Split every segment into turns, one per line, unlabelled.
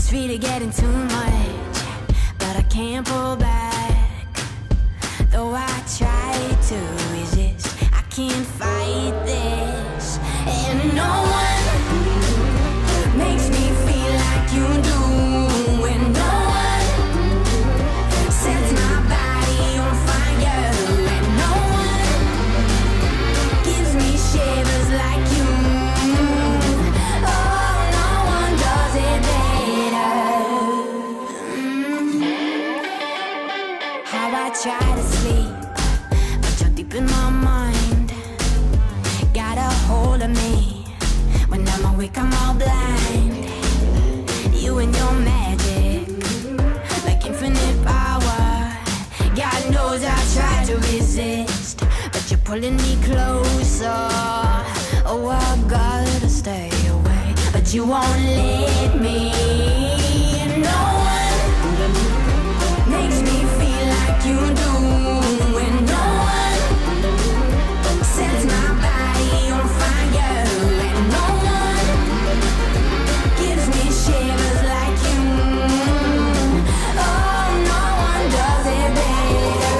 It's really getting too much, but I can't pull back. Though I try to resist, I can't fight this. And no one makes me feel like you do. And no one sets my body on fire. And no one gives me shivers like you. Oh, no one does it better. How I try to sleep, but you're deep in my mind. Got a hold of me. When I'm awake, I'm all blind. You and your magic, like infinite power. God knows I try to resist, but you're pulling me closer. Oh, I gotta stay away, but you won't let me. No one makes me feel like you do. And no one sets my body on fire. And no one gives me shivers like you. Oh, no one does it better.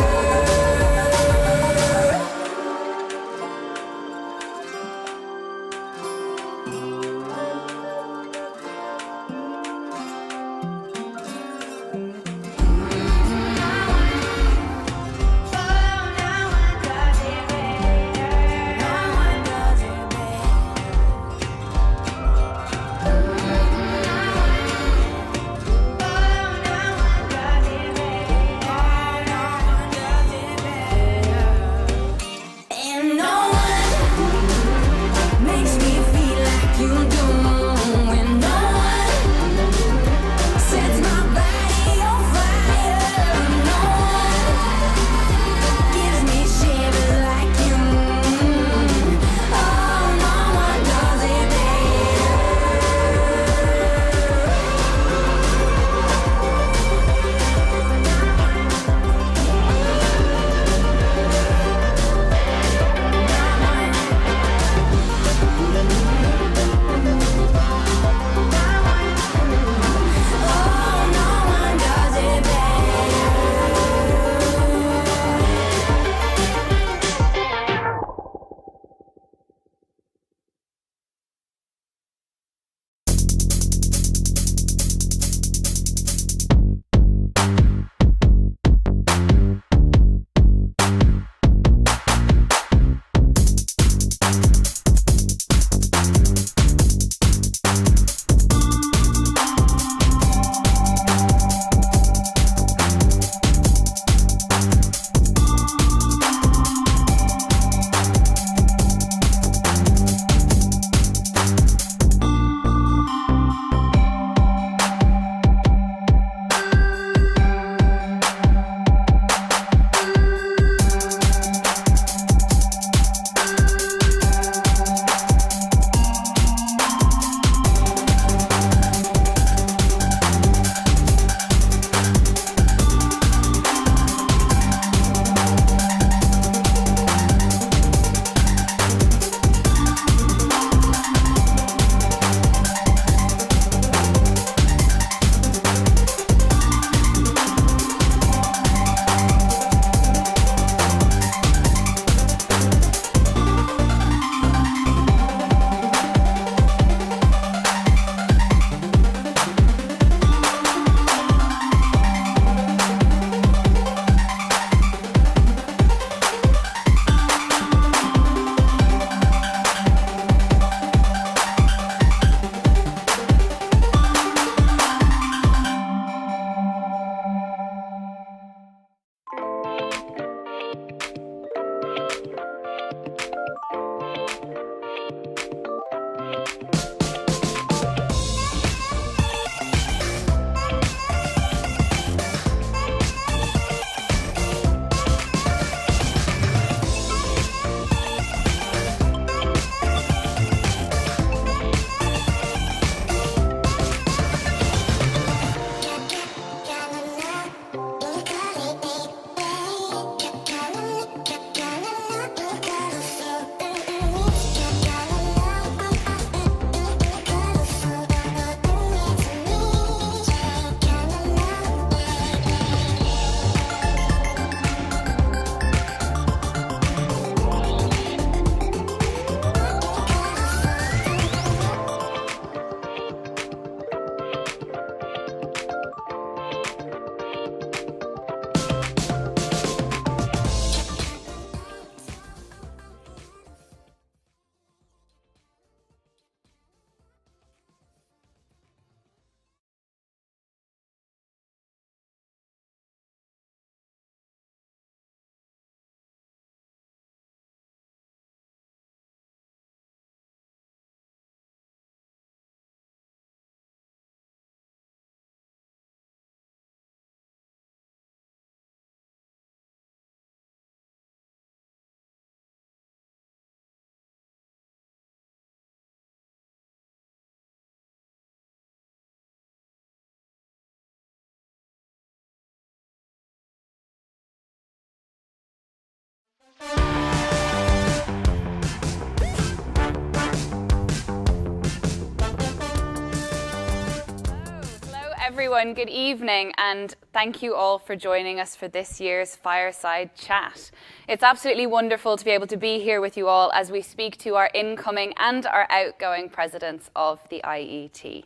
everyone, good evening, and thank you all for joining us for this year's Fireside Chat. It's absolutely wonderful to be able to be here with you all as we speak to our incoming and our outgoing presidents of the IET.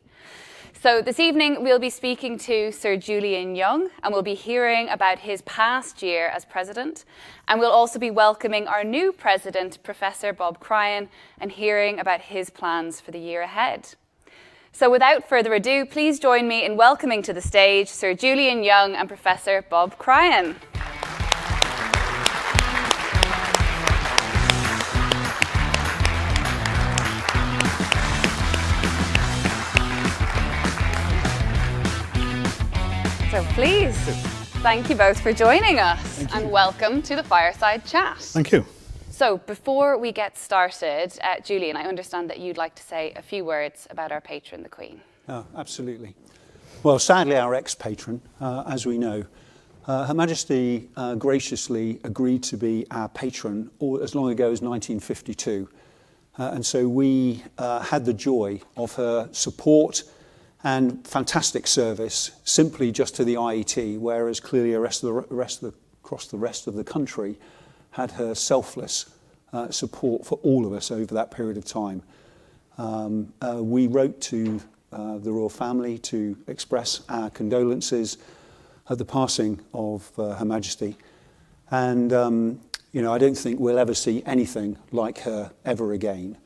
So this evening we'll be speaking to Sir Julian Young, and we'll be hearing about his past year as president, and we'll also be welcoming our new president, Professor Bob Cryan, and hearing about his plans for the year ahead. So without further ado, please join me in welcoming to the stage Sir Julian Young and Professor Bob Cryan. So please, thank you both for joining us and welcome to the Fireside Chat.
Thank you.
So before we get started, Julian, I understand that you'd like to say a few words about our patron, the Queen.
Oh, absolutely. Well, sadly, our ex-patron, as we know, Her Majesty graciously agreed to be our patron as long ago as 1952. And so we had the joy of her support and fantastic service simply just to the IET, whereas clearly across the rest of the country had her selfless support for all of us over that period of time. We wrote to the royal family to express our condolences at the passing of Her Majesty. And, I don't think we'll ever see anything like her ever again.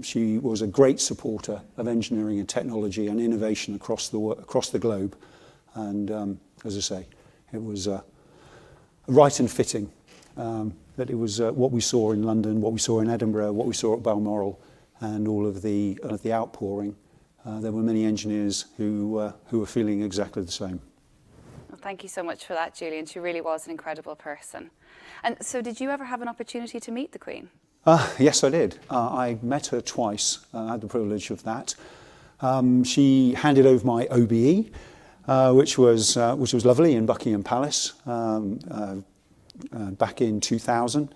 She was a great supporter of engineering and technology and innovation across the globe. And as I say, it was right and fitting that it was what we saw in London, what we saw in Edinburgh, what we saw at Balmoral, and all of the outpouring. There were many engineers who were feeling exactly the same.
Well, thank you so much for that, Julian. She really was an incredible person. And so did you ever have an opportunity to meet the Queen?
Yes, I did. I met her twice. I had the privilege of that. She handed over my OBE, which was lovely in Buckingham Palace back in 2000.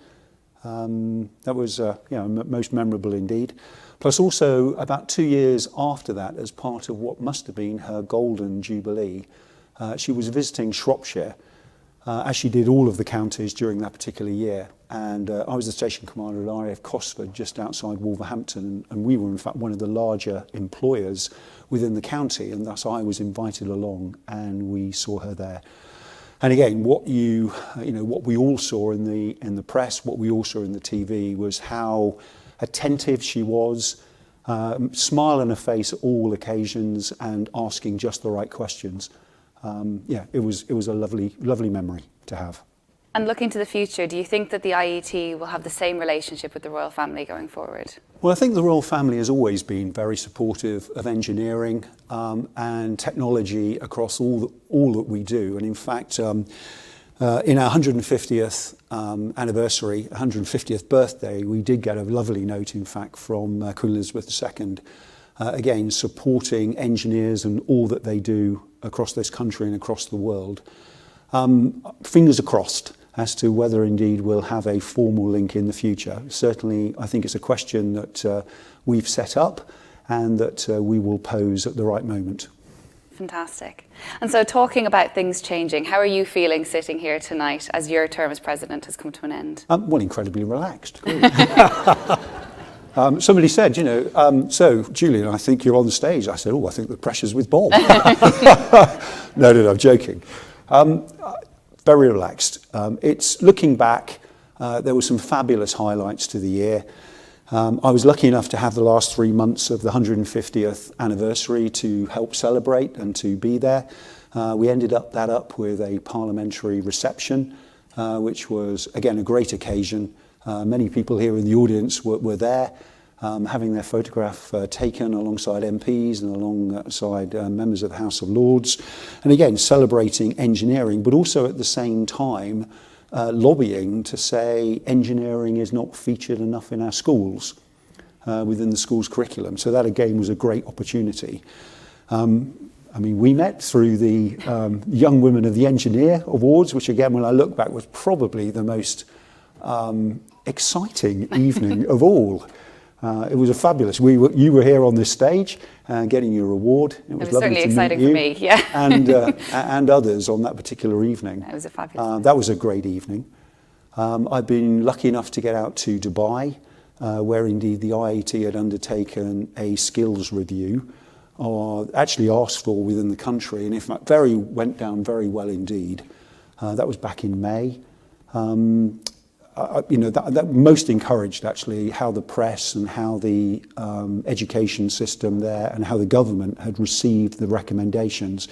That was most memorable indeed. Plus also about 2 years after that, as part of what must have been her golden jubilee, she was visiting Shropshire, as she did all of the counties during that particular year. And I was the station commander at RAF Cosford, just outside Wolverhampton, and we were in fact one of the larger employers within the county, and thus I was invited along, and we saw her there. And again, what we all saw in the press, what we all saw in the TV, was how attentive she was, smile on her face at all occasions, and asking just the right questions. It was a lovely memory to have.
And looking to the future, do you think that the IET will have the same relationship with the royal family going forward?
Well, I think the royal family has always been very supportive of engineering and technology across all that we do. And in fact, in our 150th anniversary, 150th birthday, we did get a lovely note, in fact, from Queen Elizabeth II, again, supporting engineers and all that they do across this country and across the world. Fingers are crossed as to whether indeed we'll have a formal link in the future. Certainly, I think it's a question that we've set up and that we will pose at the right moment.
Fantastic. And so talking about things changing, how are you feeling sitting here tonight as your term as president has come to an end?
Well, incredibly relaxed. Somebody said, so Julian, I think you're on the stage. I said, I think the pressure's with Bob. No, I'm joking. Very relaxed. It's looking back, there were some fabulous highlights to the year. I was lucky enough to have the last 3 months of the 150th anniversary to help celebrate and to be there. We ended that up with a parliamentary reception, which was, again, a great occasion. Many people here in the audience were there, having their photograph taken alongside MPs and alongside members of the House of Lords. And again, celebrating engineering, but also at the same time lobbying to say engineering is not featured enough in our schools, within the school's curriculum. So that again was a great opportunity. We met through the Young Women of the Engineer Awards, which again, when I look back, was probably the most exciting evening of all. It was a fabulous. You were here on this stage, getting your award. It was lovely
certainly
to
exciting
meet you,
for me, yeah.
and others on that particular evening.
It was a fabulous.
That was a great evening. I've been lucky enough to get out to Dubai, where indeed the IET had undertaken a skills review, or actually asked for within the country, and in fact went down very well indeed. That was back in May. That most encouraged actually how the press and how the education system there and how the government had received the recommendations,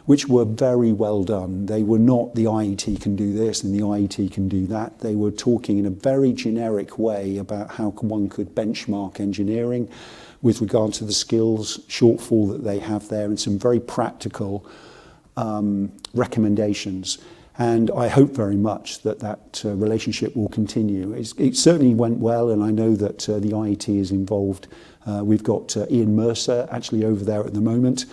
which were very well done. They were not the IET can do this and the IET can do that. They were talking in a very generic way about how one could benchmark engineering with regard to the skills shortfall that they have there, and some very practical recommendations. And I hope very much that relationship will continue. It certainly went well, and I know that the IET is involved. We've got Ian Mercer actually over there at the moment,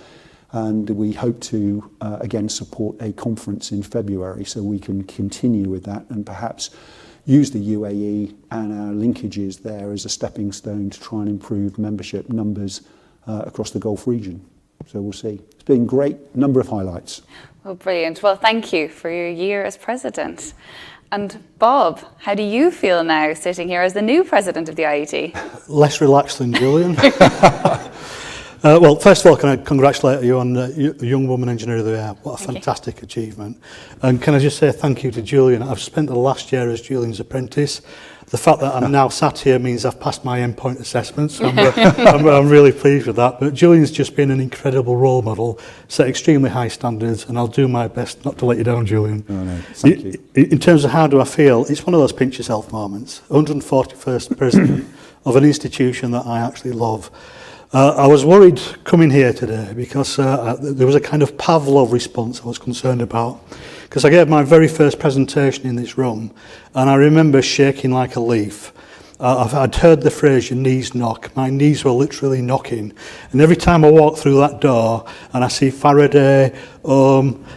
and we hope to again support a conference in February so we can continue with that and perhaps use the UAE and our linkages there as a stepping stone to try and improve membership numbers across the Gulf region. So we'll see. It's been a great number of highlights.
Well, brilliant. Well, thank you for your year as president. And Bob, how do you feel now sitting here as the new president of the IET?
Less relaxed than Julian. Well, first of all, can I congratulate you on Young Woman Engineer of the Year? What a fantastic achievement. And can I just say thank you to Julian. I've spent the last year as Julian's apprentice. The fact that I'm now sat here means I've passed my endpoint assessment, so I'm really pleased with that. But Julian's just been an incredible role model, set extremely high standards, and I'll do my best not to let you down, Julian.
Oh, no. Thank you.
In terms of how do I feel, it's one of those pinch yourself moments. 141st president of an institution that I actually love. I was worried coming here today because there was a kind of Pavlov response I was concerned about, because I gave my very first presentation in this room and I remember shaking like a leaf. I'd heard the phrase, your knees knock. My knees were literally knocking. And every time I walk through that door and I see Faraday,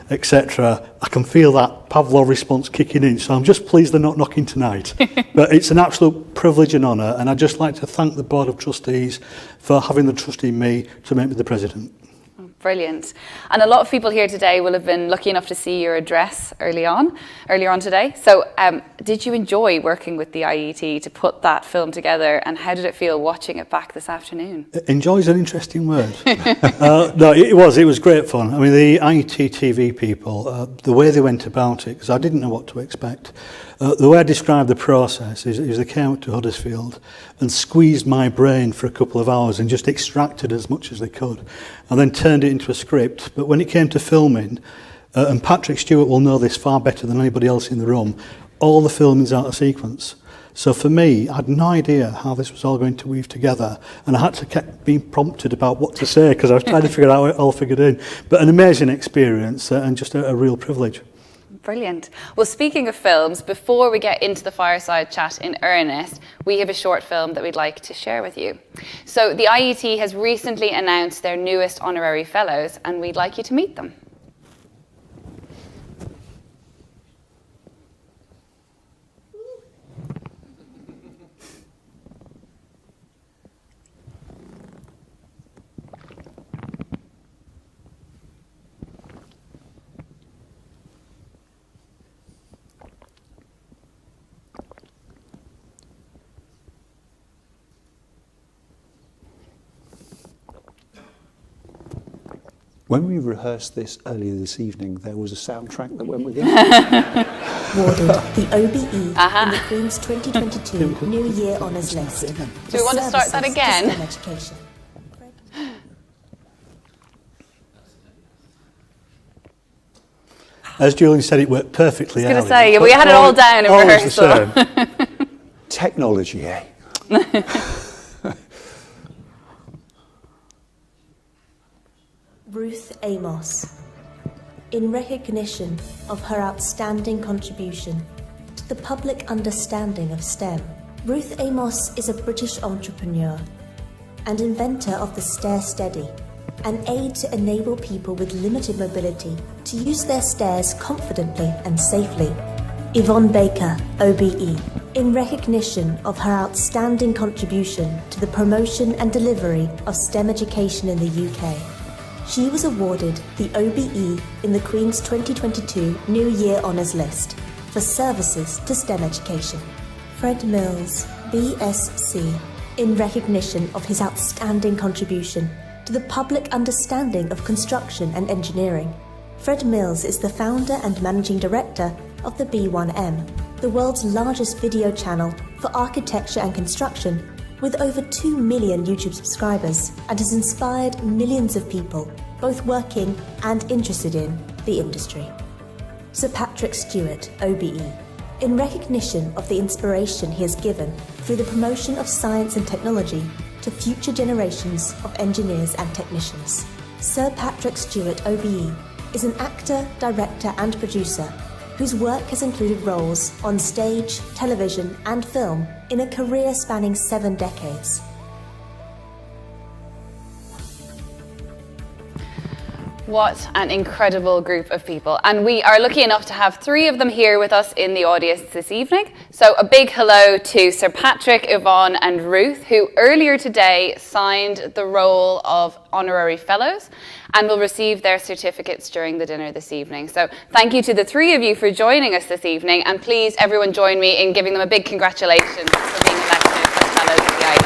etc., I can feel that Pavlov response kicking in. So I'm just pleased they're not knocking tonight. But it's an absolute privilege and honour. And I'd just like to thank the Board of Trustees for having the trust in me to make me the president.
Brilliant. And a lot of people here today will have been lucky enough to see your address earlier on today. So did you enjoy working with the IET to put that film together, and how did it feel watching it back this afternoon?
Enjoy is an interesting word. No, it was great fun. I mean, the IET TV people, the way they went about it, because I didn't know what to expect. The way I described the process is they came up to Huddersfield and squeezed my brain for a couple of hours and just extracted as much as they could, and then turned it into a script. But when it came to filming, and Patrick Stewart will know this far better than anybody else in the room, all the filming's out of sequence. So for me, I had no idea how this was all going to weave together, and I had to keep being prompted about what to say because I was trying to figure out how it all figured in. But an amazing experience and just a real privilege.
Brilliant. Well, speaking of films, before we get into the fireside chat in earnest, we have a short film that we'd like to share with you. So the IET has recently announced their newest honorary fellows, and we'd like you to meet them.
When we rehearsed this earlier this evening, there was a soundtrack that went with it.
Awarded the OBE in the Queen's 2022 New Year Honours List.
Do we want to start that again?
Education.
As Julian said, it worked perfectly.
I was going to say, we had it all down in rehearsal.
Technology, eh?
Ruth Amos. In recognition of her outstanding contribution to the public understanding of STEM, Ruth Amos is a British entrepreneur and inventor of the Stair Steady, an aid to enable people with limited mobility to use their stairs confidently and safely. Yvonne Baker, OBE, in recognition of her outstanding contribution to the promotion and delivery of STEM education in the UK. She was awarded the OBE in the Queen's 2022 New Year Honours List for services to STEM education. Fred Mills, BSc, in recognition of his outstanding contribution to the public understanding of construction and engineering. Fred Mills is the founder and managing director of the B1M, the world's largest video channel for architecture and construction, with over 2 million YouTube subscribers, and has inspired millions of people, both working and interested in the industry. Sir Patrick Stewart, OBE, in recognition of the inspiration he has given through the promotion of science and technology to future generations of engineers and technicians. Sir Patrick Stewart, OBE, is an actor, director and producer whose work has included roles on stage, television and film in a career spanning 7 decades.
What an incredible group of people. And we are lucky enough to have 3 of them here with us in the audience this evening. So a big hello to Sir Patrick, Yvonne and Ruth, who earlier today signed the role of honorary fellows and will receive their certificates during the dinner this evening. So thank you to the 3 of you for joining us this evening, and please everyone join me in giving them a big congratulations for being elected as fellows of the IET.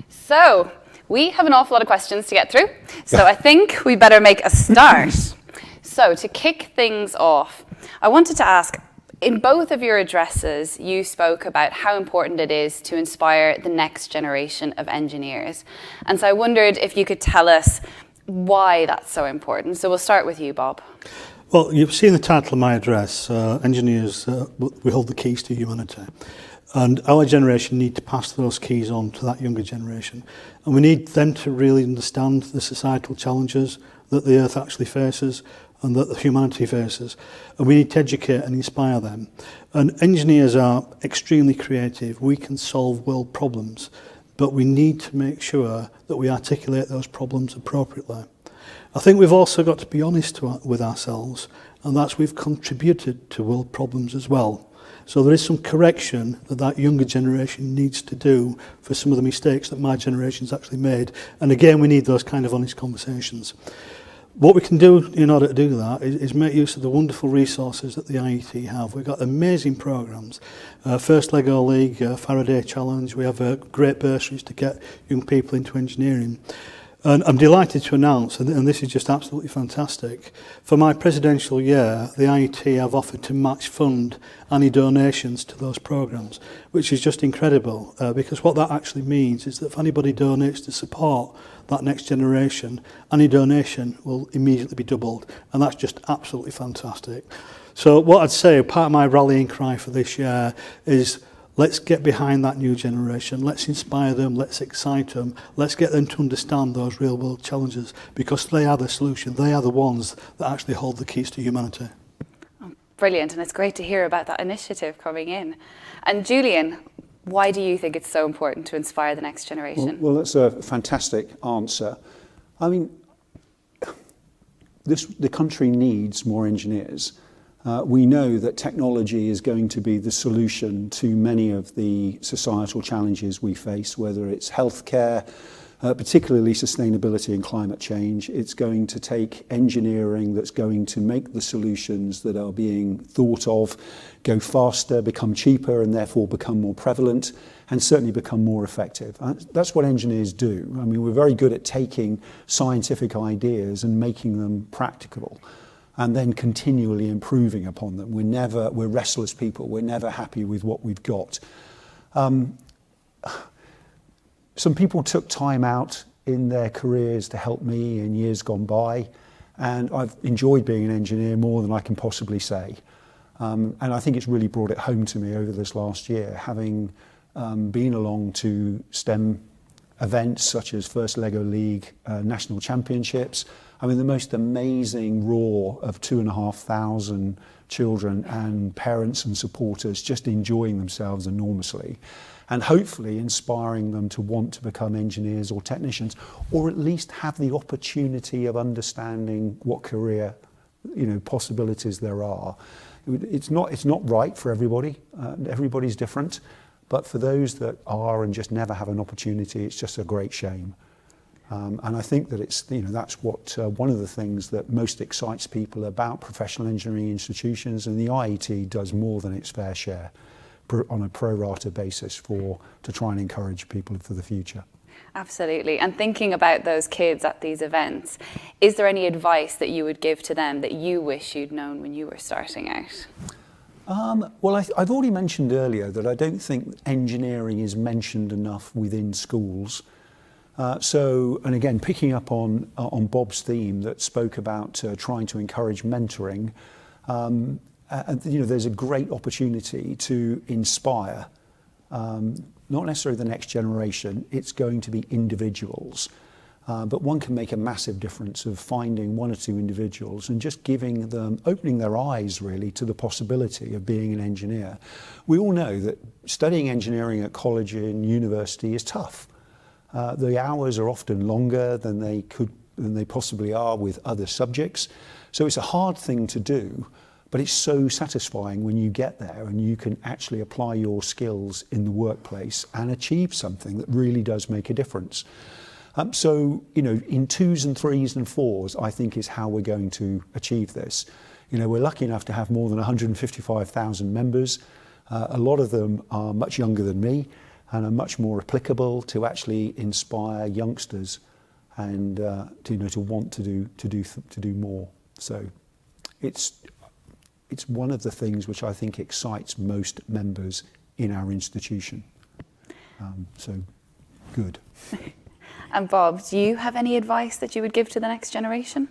So we have an awful lot of questions to get through, so I think we better make a start. So to kick things off, I wanted to ask, in both of your addresses, you spoke about how important it is to inspire the next generation of engineers. And so I wondered if you could tell us why that's so important. So we'll start with you, Bob.
Well, you've seen the title of my address, Engineers, we hold the keys to humanity. And our generation need to pass those keys on to that younger generation. And we need them to really understand the societal challenges that the Earth actually faces and that the humanity faces. And we need to educate and inspire them. And engineers are extremely creative. We can solve world problems, but we need to make sure that we articulate those problems appropriately. I think we've also got to be honest with ourselves, and that's we've contributed to world problems as well. So there is some correction that younger generation needs to do for some of the mistakes that my generation's actually made. And again, we need those kind of honest conversations. What we can do in order to do that is make use of the wonderful resources that the IET have. We've got amazing programs. First Lego League, Faraday Challenge. We have great bursaries to get young people into engineering. And I'm delighted to announce, and this is just absolutely fantastic, for my presidential year, the IET have offered to match fund any donations to those programs, which is just incredible, because what that actually means is that if anybody donates to support that next generation, any donation will immediately be doubled, and that's just absolutely fantastic. So what I'd say, part of my rallying cry for this year is, let's get behind that new generation. Let's inspire them. Let's excite them. Let's get them to understand those real world challenges, because they are the solution. They are the ones that actually hold the keys to humanity.
Oh, brilliant. And it's great to hear about that initiative coming in. And Julian, why do you think it's so important to inspire the next generation?
Well, that's a fantastic answer. I mean, the country needs more engineers. We know that technology is going to be the solution to many of the societal challenges we face, whether it's healthcare, particularly sustainability and climate change. It's going to take engineering that's going to make the solutions that are being thought of go faster, become cheaper, and therefore become more prevalent, and certainly become more effective. That's what engineers do. I mean, we're very good at taking scientific ideas and making them practicable, and then continually improving upon them. We're restless people. We're never happy with what we've got. Some people took time out in their careers to help me in years gone by, and I've enjoyed being an engineer more than I can possibly say. And I think it's really brought it home to me over this last year, having been along to STEM events such as First Lego League National Championships. I mean, the most amazing roar of 2,500 children and parents and supporters just enjoying themselves enormously, and hopefully inspiring them to want to become engineers or technicians, or at least have the opportunity of understanding what career, possibilities there are. It's not right for everybody. Everybody's different, but for those that are and just never have an opportunity, it's just a great shame. And I think that that's what one of the things that most excites people about professional engineering institutions, and the IET does more than its fair share on a pro rata basis to try and encourage people for the future.
Absolutely. And thinking about those kids at these events, is there any advice that you would give to them that you wish you'd known when you were starting out?
Well, I've already mentioned earlier that I don't think engineering is mentioned enough within schools. And again, picking up on Bob's theme that spoke about trying to encourage mentoring, there's a great opportunity to inspire, not necessarily the next generation, it's going to be individuals. But one can make a massive difference of finding one or two individuals and just opening their eyes really to the possibility of being an engineer. We all know that studying engineering at college and university is tough. The hours are often longer than they possibly are with other subjects. So it's a hard thing to do, but it's so satisfying when you get there and you can actually apply your skills in the workplace and achieve something that really does make a difference. In 2s and 3s and 4s, I think is how we're going to achieve this. We're lucky enough to have more than 155,000 members. A lot of them are much younger than me and are much more applicable to actually inspire youngsters and to want to do more. So it's one of the things which I think excites most members in our institution. So good.
And Bob, do you have any advice that you would give to the next generation?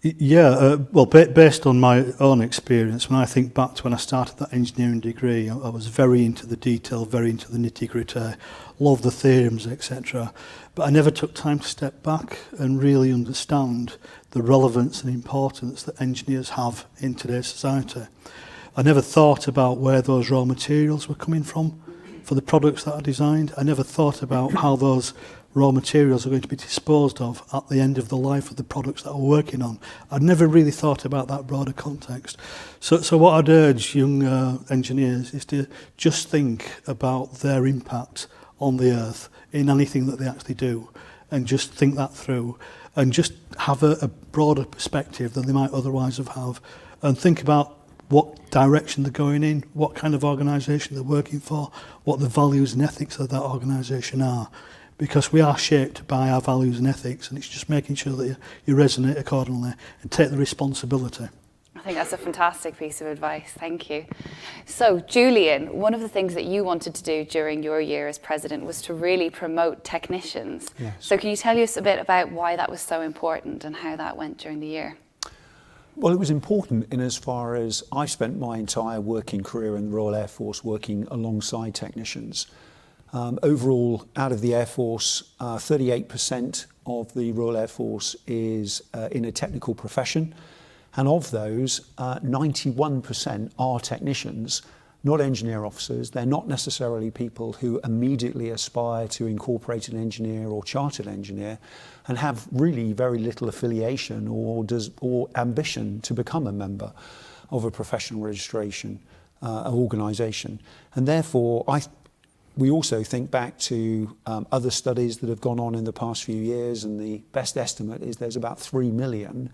Yeah, based on my own experience, when I think back to when I started that engineering degree, I was very into the detail, very into the nitty-gritty, loved the theorems, etc. But I never took time to step back and really understand the relevance and importance that engineers have in today's society. I never thought about where those raw materials were coming from for the products that I designed. I never thought about how those raw materials are going to be disposed of at the end of the life of the products that we're working on. I'd never really thought about that broader context. So what I'd urge young engineers is to just think about their impact on the earth in anything that they actually do, and just think that through, and just have a broader perspective than they might otherwise have, and think about what direction they're going in, what kind of organisation they're working for, what the values and ethics of that organisation are. Because we are shaped by our values and ethics, and it's just making sure that you resonate accordingly and take the responsibility.
I think that's a fantastic piece of advice. Thank you. So, Julian, one of the things that you wanted to do during your year as president was to really promote technicians.
Yes.
So can you tell us a bit about why that was so important and how that went during the year?
Well, it was important in as far as I spent my entire working career in the Royal Air Force working alongside technicians. Overall, out of the Air Force, 38% of the Royal Air Force is in a technical profession, and of those, 91% are technicians, not engineer officers. They're not necessarily people who immediately aspire to incorporate an engineer or chartered engineer and have really very little affiliation or ambition to become a member of a professional registration organisation. And therefore, we also think back to other studies that have gone on in the past few years, and the best estimate is there's about 3 million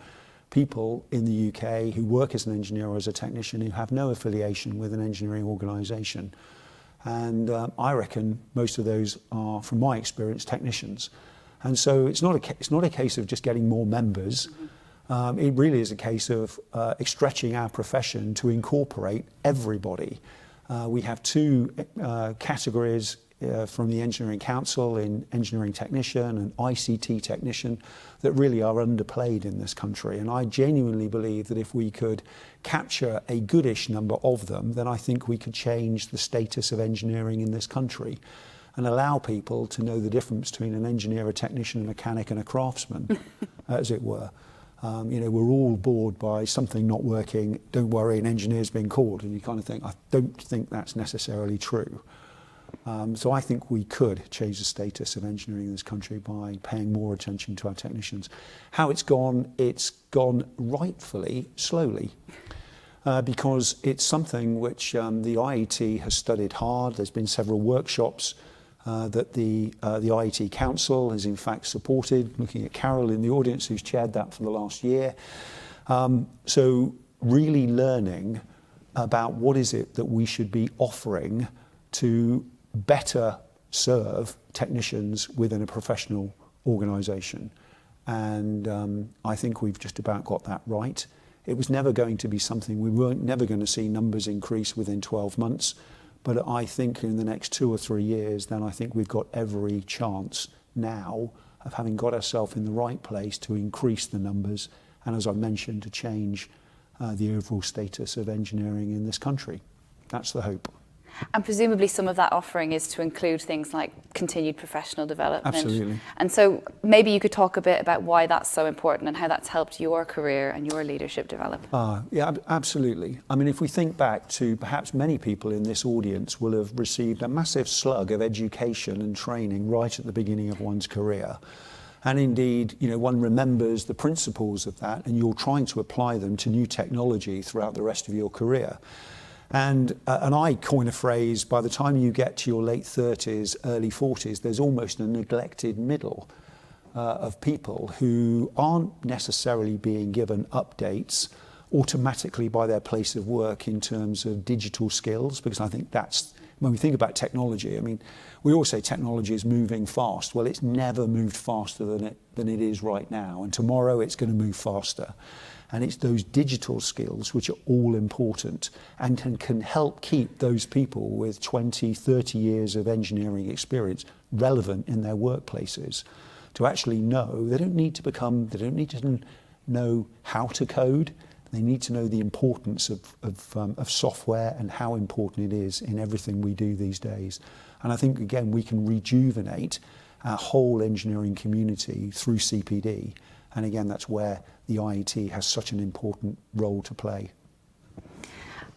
people in the UK who work as an engineer or as a technician who have no affiliation with an engineering organisation. And I reckon most of those are, from my experience, technicians. And so it's not a case of just getting more members. It really is a case of stretching our profession to incorporate everybody. We have two categories from the Engineering Council in engineering technician and ICT technician that really are underplayed in this country. And I genuinely believe that if we could capture a goodish number of them, then I think we could change the status of engineering in this country. and allow people to know the difference between an engineer, a technician, a mechanic and a craftsman, as it were. We're all bored by something not working. Don't worry, an engineer's been called. And you kind of think, I don't think that's necessarily true. So I think we could change the status of engineering in this country by paying more attention to our technicians. How it's gone rightfully slowly. Because it's something which the IET has studied hard. There's been several workshops that the IET Council has in fact supported, looking at Carol in the audience who's chaired that for the last year. So really learning about what is it that we should be offering to better serve technicians within a professional organisation. And I think we've just about got that right. It was never going to be something, we weren't never going to see numbers increase within 12 months. But I think in the next 2 or 3 years, then I think we've got every chance now of having got ourselves in the right place to increase the numbers and, as I mentioned, to change the overall status of engineering in this country. That's the hope.
And presumably some of that offering is to include things like continued professional development.
Absolutely.
And so maybe you could talk a bit about why that's so important and how that's helped your career and your leadership develop.
Yeah, absolutely. I mean, if we think back to perhaps many people in this audience will have received a massive slug of education and training right at the beginning of one's career. And indeed, one remembers the principles of that and you're trying to apply them to new technology throughout the rest of your career. And I coin a phrase, by the time you get to your late 30s, early 40s, there's almost a neglected middle of people who aren't necessarily being given updates automatically by their place of work in terms of digital skills, because I think that's, when we think about technology, I mean, we always say technology is moving fast. Well, it's never moved faster than it is right now, and tomorrow it's going to move faster. And it's those digital skills which are all important and can help keep those people with 20, 30 years of engineering experience relevant in their workplaces. To actually know, they don't need to know how to code. They need to know the importance of software and how important it is in everything we do these days. And I think, again, we can rejuvenate our whole engineering community through CPD. And again, that's where the IET has such an important role to play.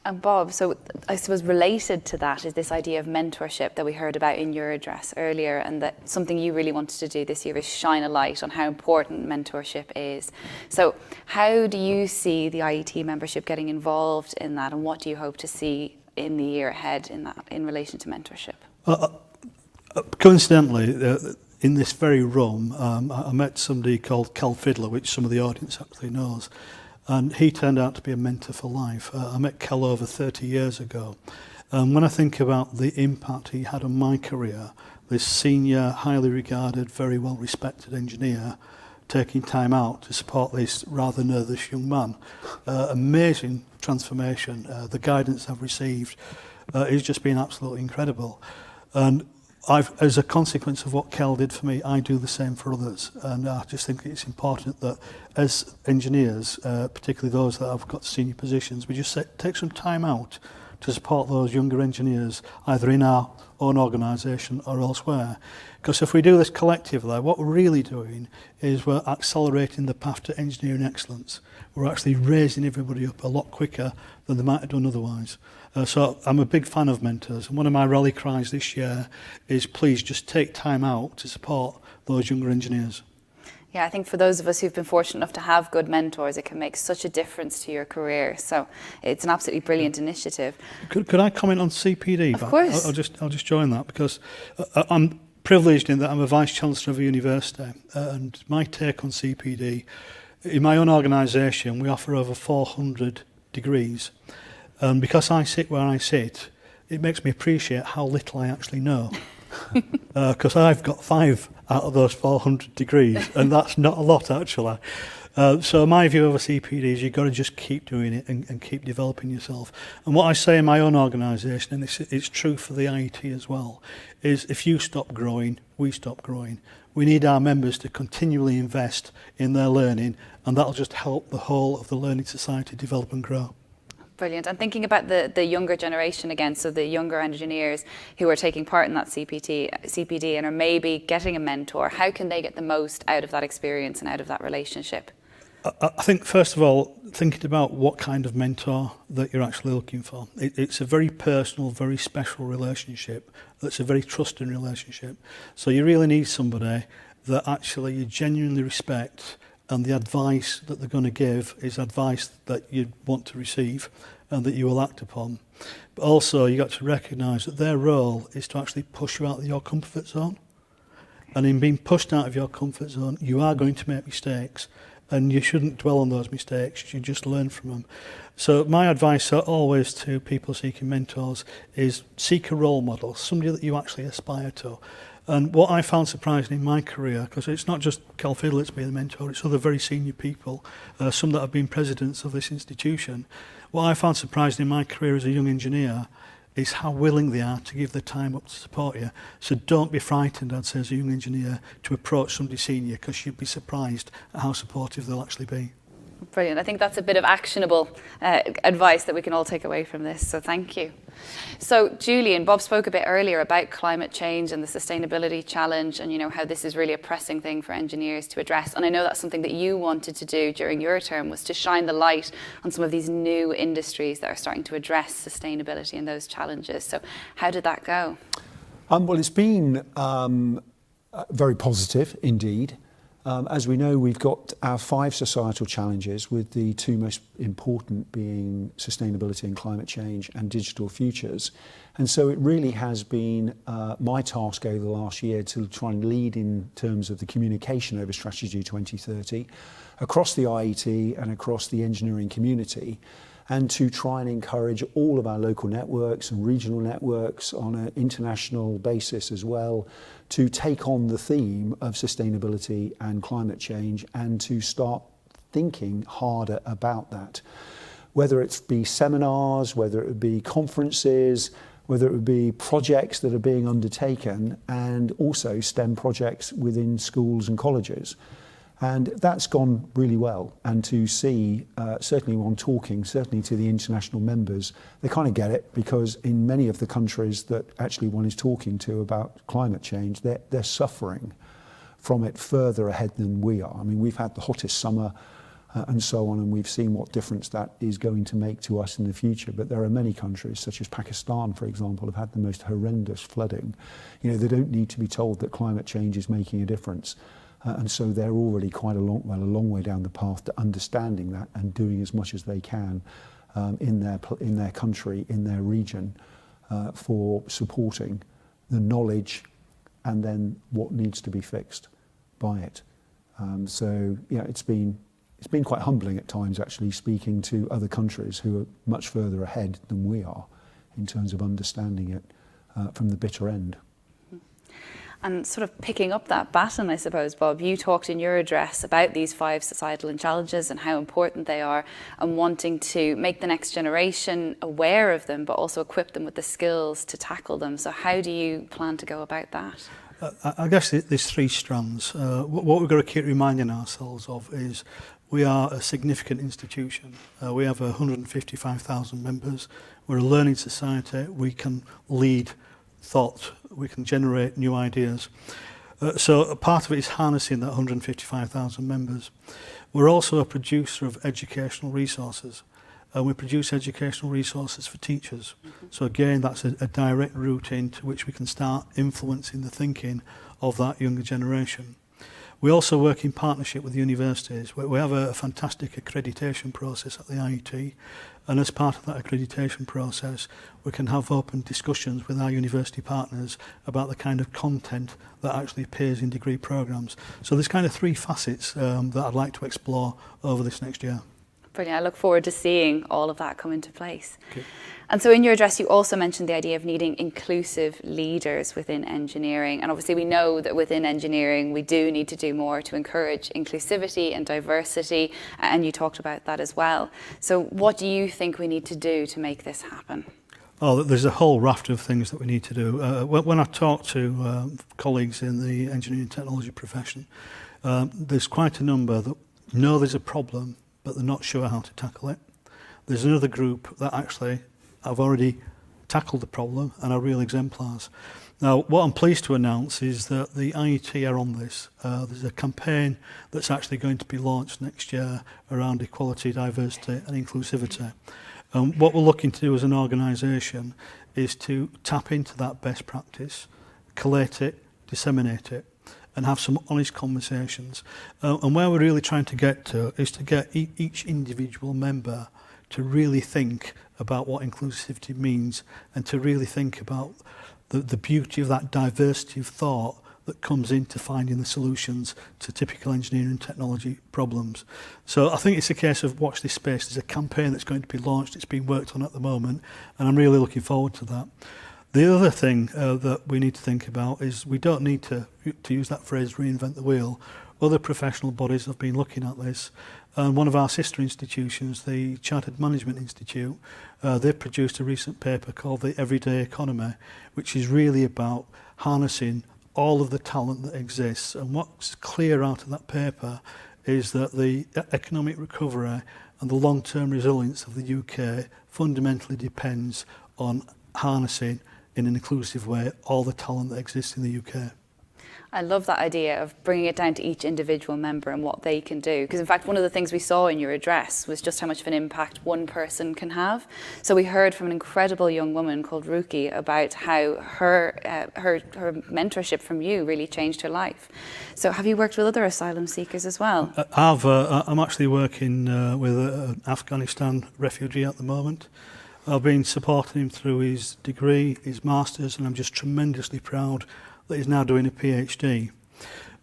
And Bob, so I suppose related to that is this idea of mentorship that we heard about in your address earlier, and that something you really wanted to do this year is shine a light on how important mentorship is. So how do you see the IET membership getting involved in that, and what do you hope to see in the year ahead in that in relation to mentorship?
Coincidentally, in this very room, I met somebody called Cal Fiddler, which some of the audience actually knows, and he turned out to be a mentor for life. I met Cal over 30 years ago. When I think about the impact he had on my career, this senior, highly regarded, very well respected engineer taking time out to support this rather nervous young man, amazing transformation. The guidance I've received has just been absolutely incredible. And as a consequence of what Kel did for me, I do the same for others. And I just think it's important that as engineers, particularly those that have got senior positions, we just take some time out to support those younger engineers, either in our own organisation or elsewhere. Because if we do this collectively, what we're really doing is we're accelerating the path to engineering excellence. We're actually raising everybody up a lot quicker than they might have done otherwise. So I'm a big fan of mentors, and one of my rally cries this year is please just take time out to support those younger engineers.
Yeah, I think for those of us who've been fortunate enough to have good mentors, it can make such a difference to your career. So it's an absolutely brilliant initiative.
Could I comment on CPD?
Of course.
I'll just join that, because I'm privileged in that I'm a Vice Chancellor of a university, and my take on CPD, in my own organisation, we offer over 400 degrees. And because I sit where I sit, it makes me appreciate how little I actually know. Because I've got 5 out of those 400 degrees, and that's not a lot, actually. So my view of a CPD is you've got to just keep doing it and keep developing yourself. And what I say in my own organisation, and it's true for the IET as well, is if you stop growing, we stop growing. We need our members to continually invest in their learning, and that'll just help the whole of the learning society develop and grow.
Brilliant. And thinking about the younger generation again, so the younger engineers who are taking part in that CPD and are maybe getting a mentor, how can they get the most out of that experience and out of that relationship?
I think, first of all, thinking about what kind of mentor that you're actually looking for. It's a very personal, very special relationship. That's a very trusting relationship. So you really need somebody that actually you genuinely respect, and the advice that they're going to give is advice that you want to receive and that you will act upon. But also you got to recognise that their role is to actually push you out of your comfort zone. And in being pushed out of your comfort zone, you are going to make mistakes, and you shouldn't dwell on those mistakes. You just learn from them. So my advice always to people seeking mentors is seek a role model, somebody that you actually aspire to. And what I found surprising in my career, because it's not just Cal Fiddle that's been a mentor, it's other very senior people, some that have been presidents of this institution. What I found surprising in my career as a young engineer is how willing they are to give their time up to support you. So don't be frightened, I'd say, as a young engineer, to approach somebody senior, because you'd be surprised at how supportive they'll actually be.
Brilliant. I think that's a bit of actionable advice that we can all take away from this, so thank you. So Julian, Bob spoke a bit earlier about climate change and the sustainability challenge, and how this is really a pressing thing for engineers to address. And I know that's something that you wanted to do during your term, was to shine the light on some of these new industries that are starting to address sustainability and those challenges. So how did that go?
Well, it's been very positive indeed. As we know, we've got our 5 societal challenges, with the 2 most important being sustainability and climate change and digital futures. And so it really has been my task over the last year to try and lead in terms of the communication over Strategy 2030 across the IET and across the engineering community, and to try and encourage all of our local networks and regional networks on an international basis as well to take on the theme of sustainability and climate change, and to start thinking harder about that. Whether it be seminars, whether it be conferences, whether it would be projects that are being undertaken, and also STEM projects within schools and colleges. And that's gone really well. And to see, certainly when talking, certainly to the international members, they kind of get it, because in many of the countries that actually one is talking to about climate change, they're suffering from it further ahead than we are. I mean, we've had the hottest summer and so on, and we've seen what difference that is going to make to us in the future. But there are many countries, such as Pakistan, for example, have had the most horrendous flooding. They don't need to be told that climate change is making a difference. And so they're already quite a long way down the path to understanding that and doing as much as they can in their country, in their region, for supporting the knowledge and then what needs to be fixed by it. So it's been quite humbling at times, actually, speaking to other countries who are much further ahead than we are in terms of understanding it from the bitter end.
And sort of picking up that baton, I suppose, Bob, you talked in your address about these 5 societal challenges and how important they are, and wanting to make the next generation aware of them, but also equip them with the skills to tackle them. So how do you plan to go about that?
I guess there's 3 strands. What we've got to keep reminding ourselves of is we are a significant institution. We have 155,000 members. We're a learning society. We can lead thought, we can generate new ideas. So a part of it is harnessing that 155,000 members. We're also a producer of educational resources. We produce educational resources for teachers. So again, that's a direct route into which we can start influencing the thinking of that younger generation. We also work in partnership with universities. We have a fantastic accreditation process at the IET, and as part of that accreditation process, we can have open discussions with our university partners about the kind of content that actually appears in degree programmes. So there's kind of 3 facets that I'd like to explore over this next year.
Brilliant. I look forward to seeing all of that come into place.
Okay.
And so in your address, you also mentioned the idea of needing inclusive leaders within engineering. And obviously we know that within engineering, we do need to do more to encourage inclusivity and diversity. And you talked about that as well. So what do you think we need to do to make this happen?
Oh, there's a whole raft of things that we need to do. When I talk to colleagues in the engineering technology profession, there's quite a number that know there's a problem, but they're not sure how to tackle it. There's another group that actually have already tackled the problem and are real exemplars. Now, what I'm pleased to announce is that the IET are on this. There's a campaign that's actually going to be launched next year around equality, diversity and inclusivity. What we're looking to do as an organisation is to tap into that best practice, collate it, disseminate it, and have some honest conversations. And where we're really trying to get to is to get each individual member to really think about what inclusivity means and to really think about the beauty of that diversity of thought that comes into finding the solutions to typical engineering and technology problems. So I think it's a case of watch this space. There's a campaign that's going to be launched, it's being worked on at the moment, and I'm really looking forward to that. The other thing that we need to think about is we don't need to use that phrase, reinvent the wheel. Other professional bodies have been looking at this, and one of our sister institutions, the Chartered Management Institute, they've produced a recent paper called The Everyday Economy, which is really about harnessing all of the talent that exists. And what's clear out of that paper is that the economic recovery and the long-term resilience of the UK fundamentally depends on harnessing in an inclusive way all the talent that exists in the UK.
I love that idea of bringing it down to each individual member and what they can do. Because in fact, one of the things we saw in your address was just how much of an impact one person can have. So we heard from an incredible young woman called Ruki about how her mentorship from you really changed her life. So have you worked with other asylum seekers as well?
I'm actually working with an Afghanistan refugee at the moment. I've been supporting him through his degree, his master's, and I'm just tremendously proud that he's now doing a PhD.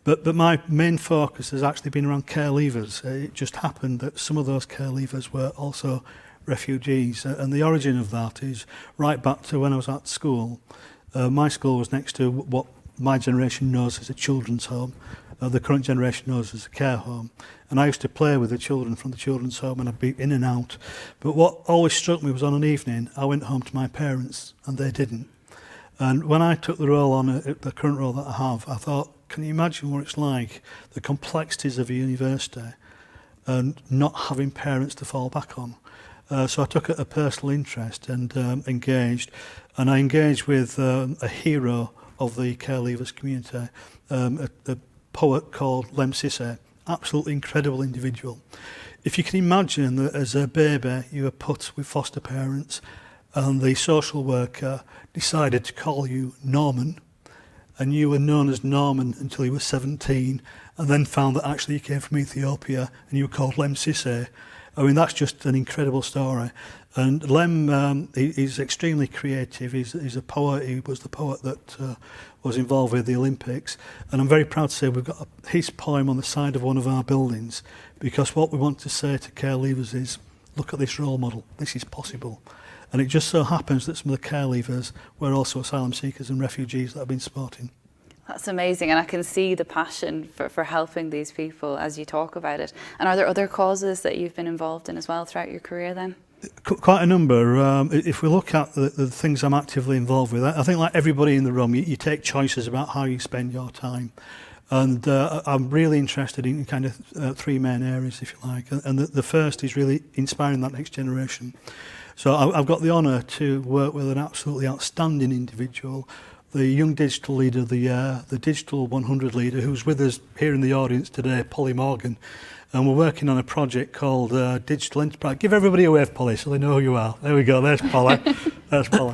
But my main focus has actually been around care leavers. It just happened that some of those care leavers were also refugees, and the origin of that is right back to when I was at school. My school was next to what my generation knows as a children's home. The current generation knows as a care home. And I used to play with the children from the children's home, and I'd be in and out. But what always struck me was on an evening, I went home to my parents and they didn't. And when I took the role on, the current role that I have, I thought, can you imagine what it's like, the complexities of a university and not having parents to fall back on? So I took a personal interest and engaged. And I engaged with a hero of the care leavers community, a poet called Lem Sisse, absolutely incredible individual. If you can imagine that as a baby you were put with foster parents and the social worker decided to call you Norman, and you were known as Norman until you were 17, and then found that actually you came from Ethiopia and you were called Lem Sisse. I mean, that's just an incredible story. And Lem, he's extremely creative. He's a poet. He was the poet that was involved with the Olympics. And I'm very proud to say we've got his poem on the side of one of our buildings, because what we want to say to care leavers is, look at this role model. This is possible. And it just so happens that some of the care leavers were also asylum seekers and refugees that I've been supporting.
That's amazing, and I can see the passion for helping these people as you talk about it. And are there other causes that you've been involved in as well throughout your career then?
Quite a number. If we look at the things I'm actively involved with, I think like everybody in the room, you take choices about how you spend your time. And I'm really interested in kind of three main areas, if you like. And the first is really inspiring that next generation. So I've got the honour to work with an absolutely outstanding individual, the Young Digital Leader of the Year, the Digital 100 Leader, who's with us here in the audience today, Polly Morgan. And we're working on a project called Digital Enterprise. Give everybody a wave, Polly, so they know who you are. There we go, there's Polly. There's Polly.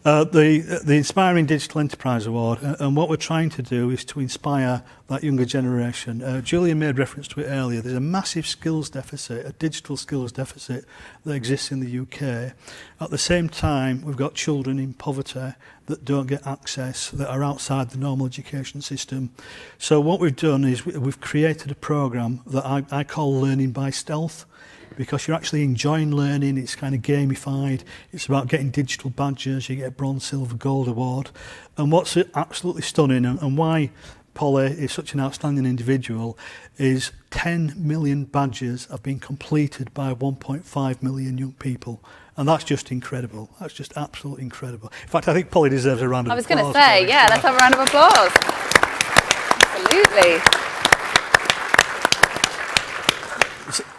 The Inspiring Digital Enterprise Award, and what we're trying to do is to inspire that younger generation. Julian made reference to it earlier. There's a massive skills deficit, a digital skills deficit that exists in the UK. At the same time, we've got children in poverty that don't get access, that are outside the normal education system. So what we've done is we've created a programme that I call Learning by Stealth, because you're actually enjoying learning. It's kind of gamified. It's about getting digital badges. You get a bronze, silver, gold award. And what's absolutely stunning, and why Polly is such an outstanding individual, is 10 million badges have been completed by 1.5 million young people. And that's just incredible. That's just absolutely incredible. In fact, I think Polly deserves a round of applause.
I was going to say, yeah, let's have a round of applause. Absolutely.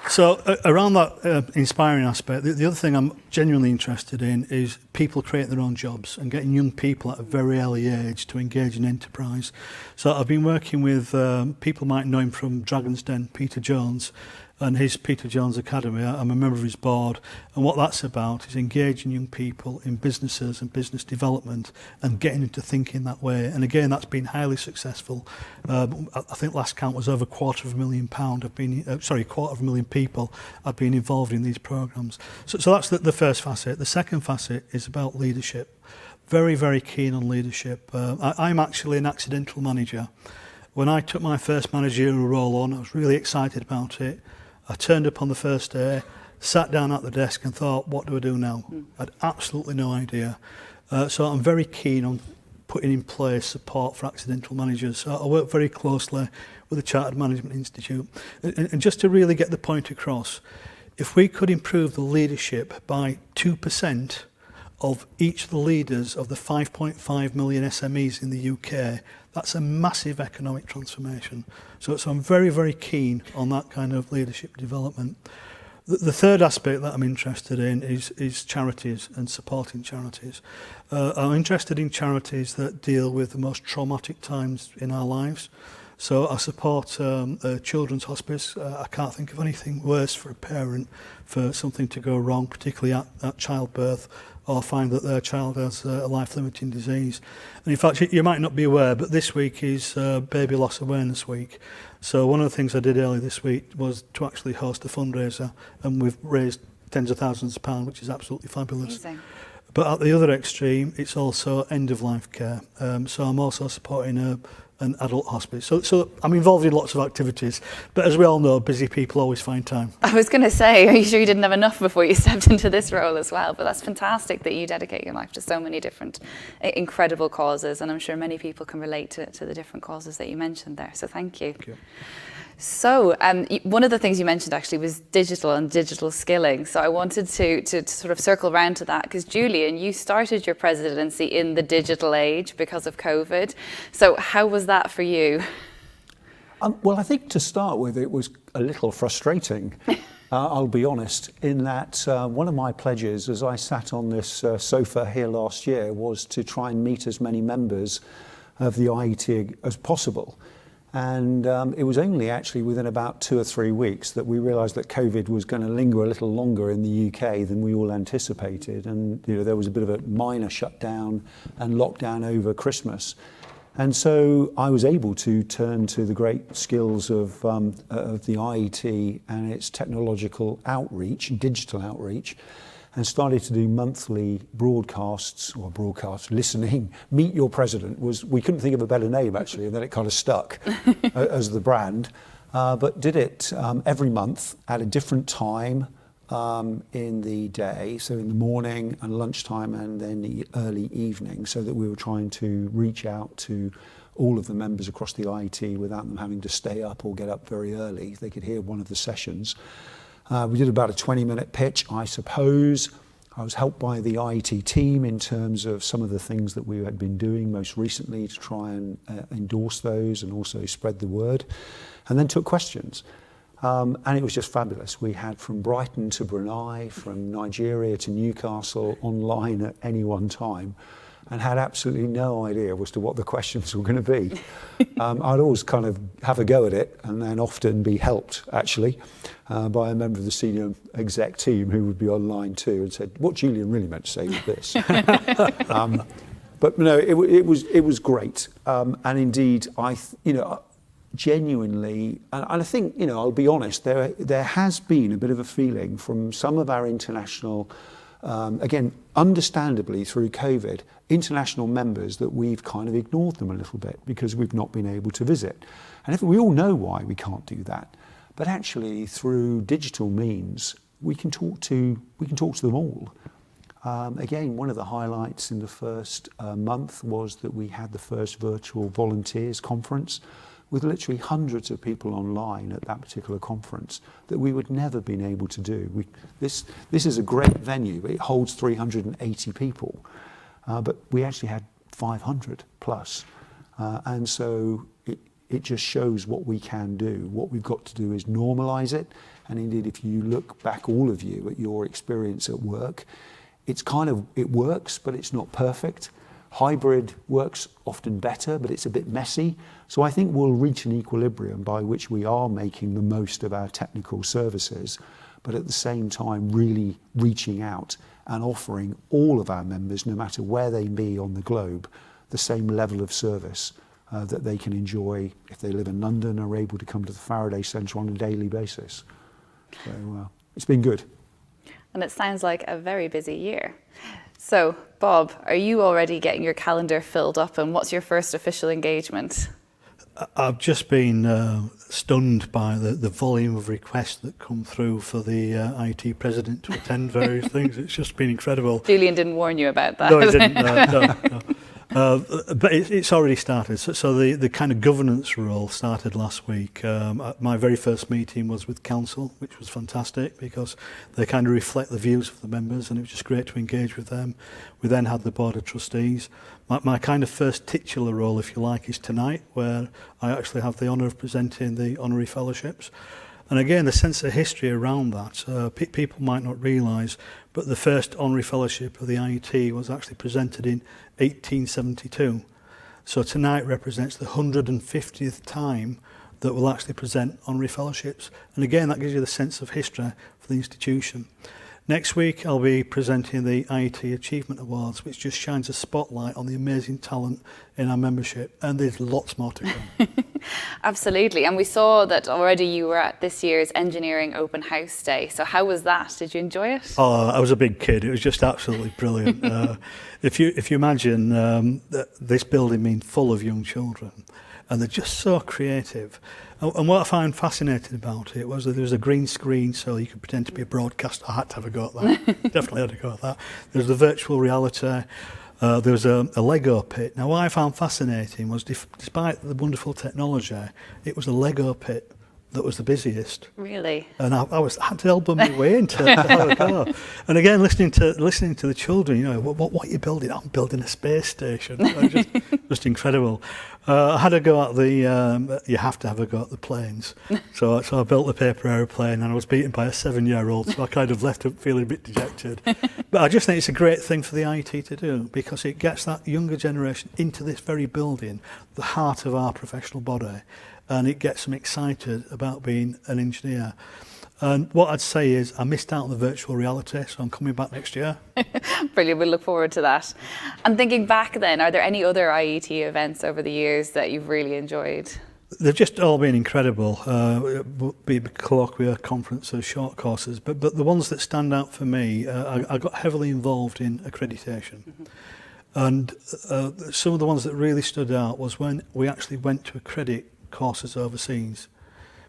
So around that inspiring aspect, the other thing I'm genuinely interested in is people creating their own jobs and getting young people at a very early age to engage in enterprise. So I've been working with people might know him from Dragon's Den, Peter Jones, and his Peter Jones Academy. I'm a member of his board, and what that's about is engaging young people in businesses and business development and getting them to think in that way. And again, that's been highly successful. I think last count was over £250,000 have been, £250,000 people have been involved in these programs. So that's the first facet. The second facet is about leadership. Very, very keen on leadership. I'm actually an accidental manager. When I took my first managerial role on, I was really excited about it. I turned up on the first day, sat down at the desk and thought, what do I do now? I had absolutely no idea. So I'm very keen on putting in place support for accidental managers. So I work very closely with the Chartered Management Institute. And just to really get the point across, if we could improve the leadership by 2% of each of the leaders of the 5.5 million SMEs in the UK, that's a massive economic transformation. So I'm very, very keen on that kind of leadership development. The third aspect that I'm interested in is charities and supporting charities. I'm interested in charities that deal with the most traumatic times in our lives. So I support a children's hospice. I can't think of anything worse for a parent for something to go wrong, particularly at childbirth, or find that their child has a life-limiting disease. And in fact, you might not be aware, but this week is Baby Loss Awareness Week. So one of the things I did earlier this week was to actually host a fundraiser, and we've raised tens of thousands of pounds, which is absolutely fabulous.
Amazing.
But at the other extreme, it's also end-of-life care. So I'm also supporting an adult hospice. So I'm involved in lots of activities, but as we all know, busy people always find time.
I was going to say, are you sure you didn't have enough before you stepped into this role as well? But that's fantastic that you dedicate your life to so many different incredible causes, and I'm sure many people can relate to the different causes that you mentioned there. So thank you.
Thank you.
So one of the things you mentioned actually was digital and digital skilling. So I wanted to sort of circle around to that, because Julian, you started your presidency in the digital age because of COVID. So how was that for you?
Well, I think to start with, it was a little frustrating, I'll be honest, in that one of my pledges as I sat on this sofa here last year was to try and meet as many members of the IET as possible. And it was only actually within about 2 or 3 weeks that we realised that COVID was going to linger a little longer in the UK than we all anticipated. And there was a bit of a minor shutdown and lockdown over Christmas. And so I was able to turn to the great skills of the IET and its technological outreach, digital outreach, and started to do monthly broadcasts, listening. Meet Your President we couldn't think of a better name actually, and then it kind of stuck as the brand. But did it every month at a different time in the day, so in the morning and lunchtime and then the early evening, so that we were trying to reach out to all of the members across the IET without them having to stay up or get up very early. They could hear one of the sessions. We did about a 20-minute pitch, I suppose. I was helped by the IET team in terms of some of the things that we had been doing most recently to try and endorse those and also spread the word, and then took questions. And it was just fabulous. We had from Brighton to Brunei, from Nigeria to Newcastle online at any one time, and had absolutely no idea as to what the questions were going to be. I'd always kind of have a go at it and then often be helped, actually, by a member of the senior exec team who would be online too and said, what Julian really meant to say was this. But no, it was great. And indeed, genuinely, and I think, I'll be honest, there has been a bit of a feeling from some of our international, again, understandably through COVID, international members that we've kind of ignored them a little bit because we've not been able to visit. And we all know why we can't do that. But actually, through digital means, we can talk to them all. Again, one of the highlights in the first month was that we had the first virtual volunteers conference with literally hundreds of people online at that particular conference that we would never been able to do. This is a great venue. It holds 380 people, but we actually had 500 plus. And so it just shows what we can do. What we've got to do is normalise it And indeed, if you look back, all of you, at your experience at work, it works, but it's not perfect. Hybrid works often better, but it's a bit messy. So I think we'll reach an equilibrium by which we are making the most of our technical services, but at the same time really reaching out and offering all of our members, no matter where they be on the globe, the same level of service that they can enjoy if they live in London, are able to come to the Faraday Centre on a daily basis. So it's been good.
And it sounds like a very busy year. So, Bob, are you already getting your calendar filled up, and what's your first official engagement?
I've just been stunned by the volume of requests that come through for the IET President to attend various things. It's just been incredible.
Julian didn't warn you about that.
No, he didn't. No. But it's already started. So the kind of governance role started last week. My very first meeting was with Council, which was fantastic because they kind of reflect the views of the members, and it was just great to engage with them. We then had the Board of Trustees. My kind of first titular role, if you like, is tonight, where I actually have the honour of presenting the honorary fellowships. And again, the sense of history around that, people might not realise, but the first honorary fellowship of the IET was actually presented in 1872. So tonight represents the 150th time that we'll actually present honorary fellowships. And again, that gives you the sense of history for the institution. Next week, I'll be presenting the IET Achievement Awards, which just shines a spotlight on the amazing talent in our membership. And there's lots more to come.
Absolutely. And we saw that already you were at this year's Engineering Open House Day. So how was that? Did you enjoy it?
Oh, I was a big kid. It was just absolutely brilliant. If you imagine this building being full of young children, and they're just so creative. And what I found fascinating about it was that there was a green screen, so you could pretend to be a broadcaster. I had to have a go at that. Definitely had to go at that. There was the virtual reality. There was a Lego pit. Now, what I found fascinating was, despite the wonderful technology, it was a Lego pit that was the busiest.
Really?
And I had to elbow my way into have a go. And again, listening to the children, what are you building? I'm building a space station. Just incredible. I had a go at you have to have a go at the planes. So I built the paper aeroplane, and I was beaten by a 7-year-old, so I kind of left it feeling a bit dejected. But I just think it's a great thing for the IET to do, because it gets that younger generation into this very building, the heart of our professional body, and it gets them excited about being an engineer. And what I'd say is I missed out on the virtual reality, so I'm coming back next year.
Brilliant, we'll look forward to that. And thinking back then, are there any other IET events over the years that you've really enjoyed?
They've just all been incredible, be it colloquia, conferences, short courses, but the ones that stand out for me, I got heavily involved in accreditation. Mm-hmm. And some of the ones that really stood out was when we actually went to accredit courses overseas,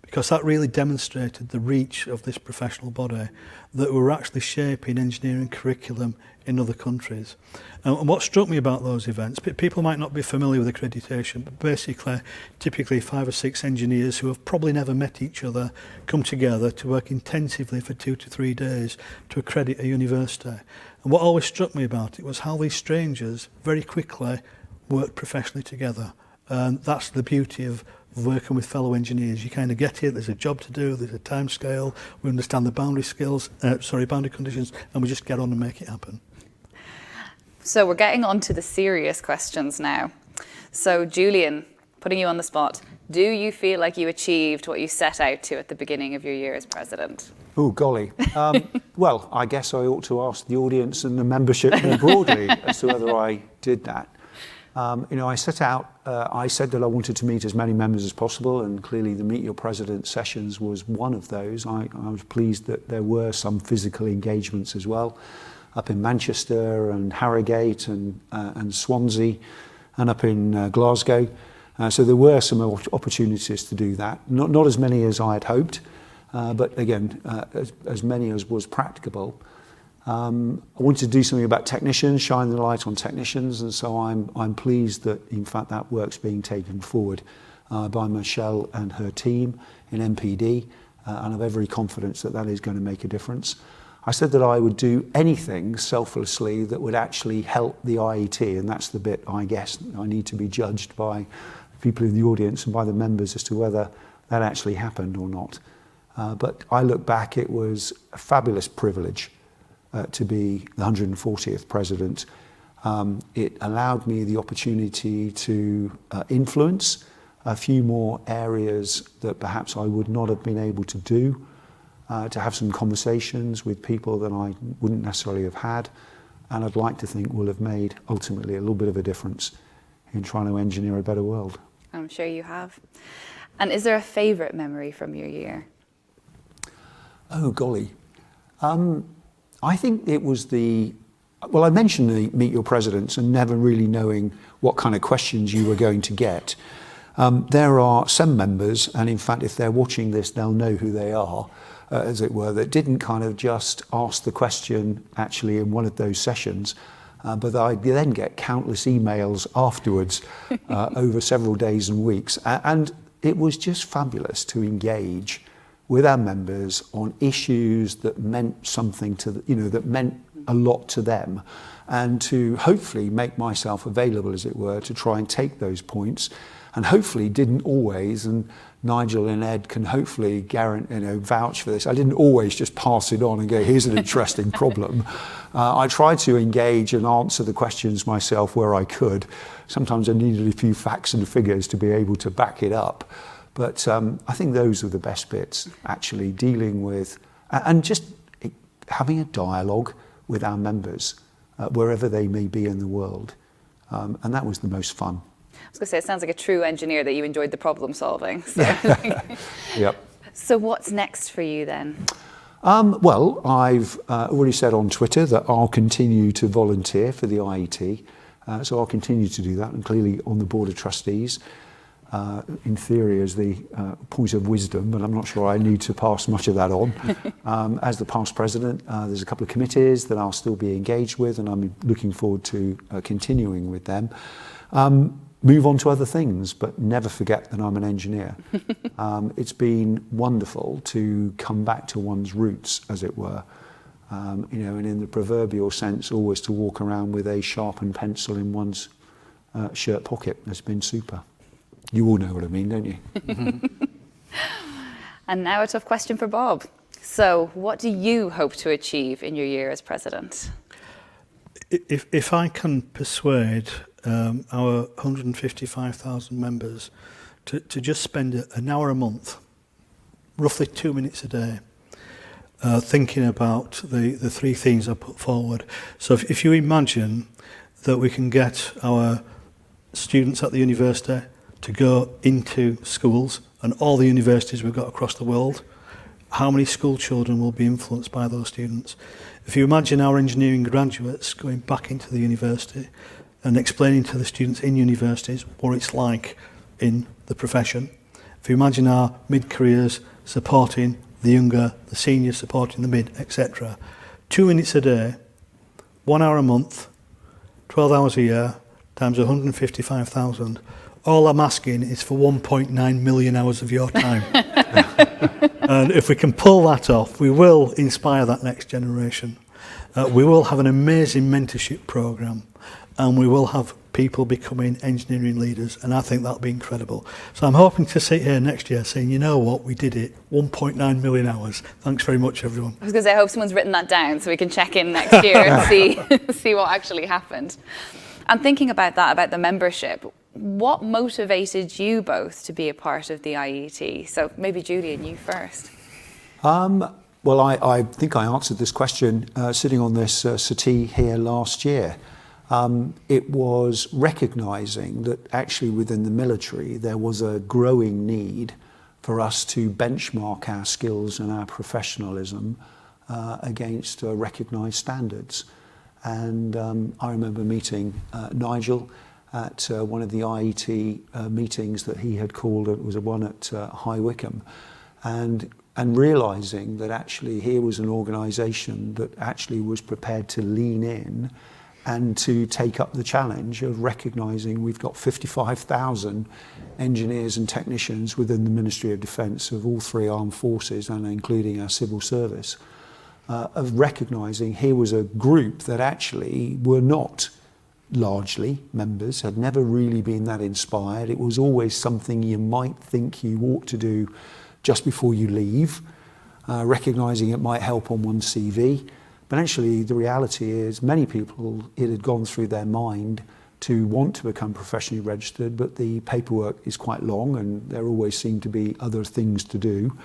because that really demonstrated the reach of this professional body, that we're actually shaping engineering curriculum in other countries. And what struck me about those events, people might not be familiar with accreditation, but basically, typically 5 or 6 engineers who have probably never met each other come together to work intensively for 2 to 3 days to accredit a university. And what always struck me about it was how these strangers very quickly worked professionally together. And that's the beauty of working with fellow engineers. You kind of get here, there's a job to do, there's a time scale, we understand the boundary conditions, and we just get on and make it happen.
So we're getting on to the serious questions now. So Julian, putting you on the spot, do you feel like you achieved what you set out to at the beginning of your year as president?
Oh, golly. Well, I guess I ought to ask the audience and the membership more broadly as to whether I did that. I set out, I said that I wanted to meet as many members as possible, and clearly the Meet Your President sessions was one of those. I was pleased that there were some physical engagements as well, up in Manchester and Harrogate and Swansea, and up in Glasgow. So there were some opportunities to do that. Not as many as I had hoped, but again, as many as was practicable. I wanted to do something about technicians, shine the light on technicians, and so I'm pleased that in fact that work's being taken forward by Michelle and her team in MPD, and I have every confidence that that is going to make a difference. I said that I would do anything selflessly that would actually help the IET, and that's the bit I guess I need to be judged by people in the audience and by the members as to whether that actually happened or not. But I look back, it was a fabulous privilege to be the 140th president. It allowed me the opportunity to influence a few more areas that perhaps I would not have been able to do, to have some conversations with people that I wouldn't necessarily have had, and I'd like to think will have made ultimately a little bit of a difference in trying to engineer a better world.
I'm sure you have. And is there a favourite memory from your year?
Oh, golly. I think it was well, I mentioned the Meet Your Presidents and never really knowing what kind of questions you were going to get. There are some members, and in fact, if they're watching this, they'll know who they are, as it were, that didn't kind of just ask the question actually in one of those sessions, but I then get countless emails afterwards over several days and weeks. And it was just fabulous to engage with our members on issues that meant something to, that meant a lot to them, and to hopefully make myself available, as it were, to try and take those points, and hopefully didn't always, and Nigel and Ed can hopefully vouch for this, I didn't always just pass it on and go, here's an interesting problem. I tried to engage and answer the questions myself where I could. Sometimes I needed a few facts and figures to be able to back it up. But I think those are the best bits, actually, dealing with, and just having a dialogue with our members, wherever they may be in the world. And that was the most fun.
I was going to say, it sounds like a true engineer that you enjoyed the problem solving. So.
Yep.
So what's next for you then?
Well, I've already said on Twitter that I'll continue to volunteer for the IET. So I'll continue to do that, and clearly on the Board of Trustees. In theory as the point of wisdom, but I'm not sure I need to pass much of that on. As the past president, there's a couple of committees that I'll still be engaged with, and I'm looking forward to continuing with them. Move on to other things, but never forget that I'm an engineer. It's been wonderful to come back to one's roots, as it were. And in the proverbial sense, always to walk around with a sharpened pencil in one's shirt pocket has been super. You all know what I mean, don't you?
And now a tough question for Bob. So what do you hope to achieve in your year as president?
If I can persuade our 155,000 members to just spend an hour a month, roughly 2 minutes a day, thinking about the three things I put forward. So if you imagine that we can get our students at the university to go into schools and all the universities we've got across the world, how many school children will be influenced by those students? If you imagine our engineering graduates going back into the university and explaining to the students in universities what it's like in the profession. If you imagine our mid-careers supporting the younger, the seniors supporting the mid, etc. 2 minutes a day, 1 hour a month, 12 hours a year, times 155,000. All I'm asking is for 1.9 million hours of your time. And if we can pull that off, we will inspire that next generation. We will have an amazing mentorship programme, and we will have people becoming engineering leaders, and I think that'll be incredible. So I'm hoping to sit here next year saying, you know what, we did it, 1.9 million hours. Thanks very much, everyone.
I was going to say, I hope someone's written that down so we can check in next year and see what actually happened. And thinking about that, about the membership, what motivated you both to be a part of the IET? So maybe Julian, you first.
Well, I think I answered this question sitting on this settee here last year. It was recognising that actually within the military there was a growing need for us to benchmark our skills and our professionalism against recognised standards. And I remember meeting Nigel at one of the IET meetings that he had called. It was one at High Wycombe, and realising that actually here was an organisation that actually was prepared to lean in and to take up the challenge of recognising we've got 55,000 engineers and technicians within the Ministry of Defence of all three armed forces, and including our civil service, of recognising here was a group that actually were not largely members, had never really been that inspired. It was always something you might think you ought to do just before you leave, recognising it might help on one's CV. But actually, the reality is many people, it had gone through their mind to want to become professionally registered, but the paperwork is quite long and there always seem to be other things to do.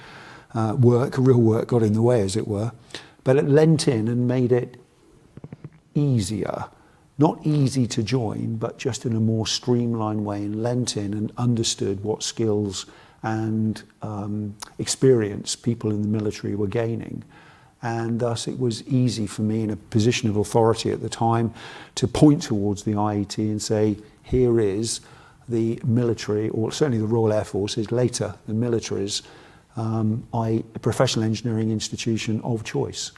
Real work got in the way, as it were. But it lent in and made it easier. Not easy to join, but just in a more streamlined way, and lent in and understood what skills and experience people in the military were gaining. And thus it was easy for me, in a position of authority at the time, to point towards the IET and say, here is the military, or certainly the Royal Air Force's, later the military's, professional engineering institution of choice,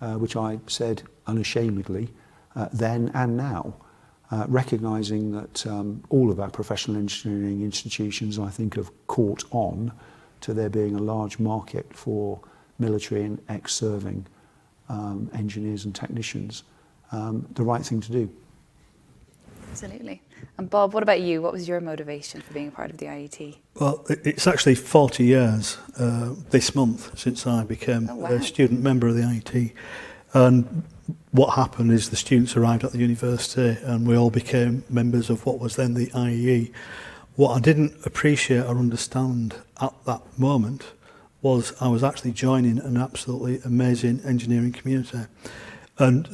which I said unashamedly then and now, recognising that all of our professional engineering institutions, I think, have caught on to there being a large market for military and ex-serving engineers and technicians, the right thing to do.
Absolutely. And Bob, what about you? What was your motivation for being a part of the IET?
Well, it's actually 40 years this month since I became a student member of the IET. And what happened is the students arrived at the university and we all became members of what was then the IEE. What I didn't appreciate or understand at that moment was I was actually joining an absolutely amazing engineering community. And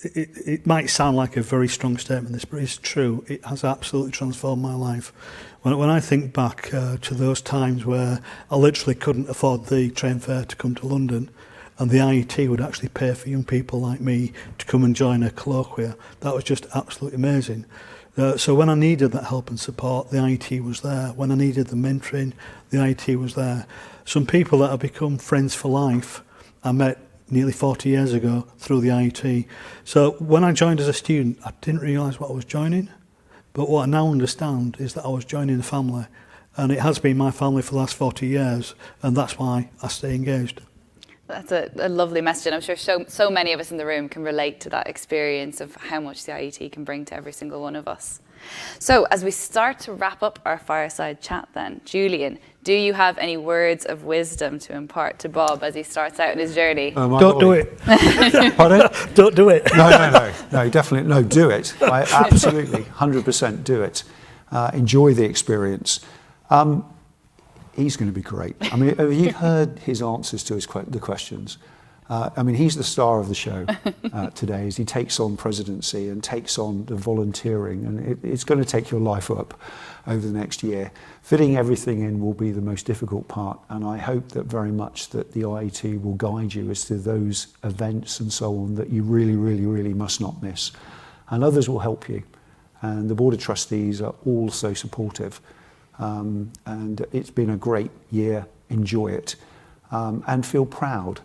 it might sound like a very strong statement, this, but it's true. It has absolutely transformed my life. When I think back to those times where I literally couldn't afford the train fare to come to London, and the IET would actually pay for young people like me to come and join a colloquia, that was just absolutely amazing. So when I needed that help and support, the IET was there. When I needed the mentoring, the IET was there. Some people that have become friends for life, I met nearly 40 years ago through the IET. So when I joined as a student, I didn't realise what I was joining. But what I now understand is that I was joining a family. And it has been my family for the last 40 years. And that's why I stay engaged.
That's a lovely message, and I'm sure so many of us in the room can relate to that experience of how much the IET can bring to every single one of us. So as we start to wrap up our fireside chat then, Julian, do you have any words of wisdom to impart to Bob as he starts out in his journey?
Don't do it.
Pardon?
Don't do it.
No, definitely, no, do it. I absolutely, 100% do it. Enjoy the experience. He's going to be great. I mean, have you heard his answers to the questions? I mean, he's the star of the show today as he takes on presidency and takes on the volunteering, and it's going to take your life up over the next year. Fitting everything in will be the most difficult part, and I hope that very much that the IET will guide you as to those events and so on that you really, really, really must not miss. And others will help you. And the Board of Trustees are all so supportive. And it's been a great year. Enjoy it, and feel proud